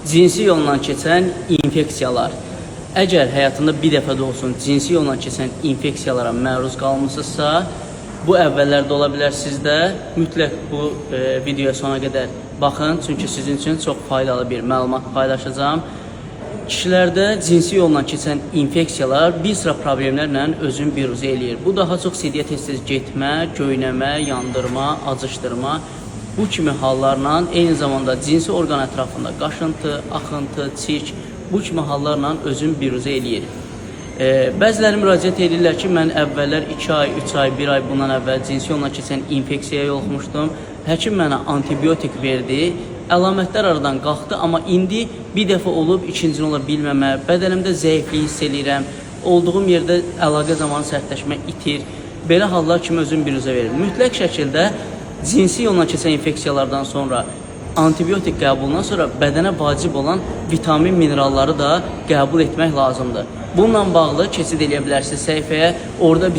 Cinsi yolla keçən infeksiyalar. Əgər həyatında bir dəfə də olsun cinsi yolla keçən infeksiyalara məruz qalmısınızsa, bu əvvəllərdə ola bilər sizdə. Mütləq bu videoya sona qədər baxın, çünki sizin üçün çox faydalı bir məlumat paylaşacağım. Kişilərdə cinsi yolla keçən infeksiyalar bir sıra problemlərlə özünü biruzə eləyir. Bu daha çox sidiyə tez-tez getmə, göynəmə, yandırma, acışdırma, bu kimi hallarla eyni zamanda cinsi orqan ətrafında qaşıntı, axıntı, çirk, bu kimi hallarla özünü biruzə eləyir. Bəziləri müraciət edirlər ki, mən əvvəllər 2 ay, 3 ay, 1 ay bundan əvvəl cinsi yolla keçən infeksiyaya yoluxmuşdum. Həkim mənə antibiotik verdi. Əlamətlər aradan qalxdı, amma indi bir dəfə olub, ikinci ola bilməmə, bədənimdə zəiflik hiss edirəm, olduğum yerdə əlaqə zamanı sərtləşmə itir. Belə hallar kimi özünü biruzə verir. Mütləq şəkildə cinsi yolla keçən infeksiyalardan sonra antibiotik qəbulundan sonra bədənə vacib olan vitamin, mineralları da qəbul etmək lazımdır. Bununla bağlı keçid edə bilərsiniz səhifəyə. Orada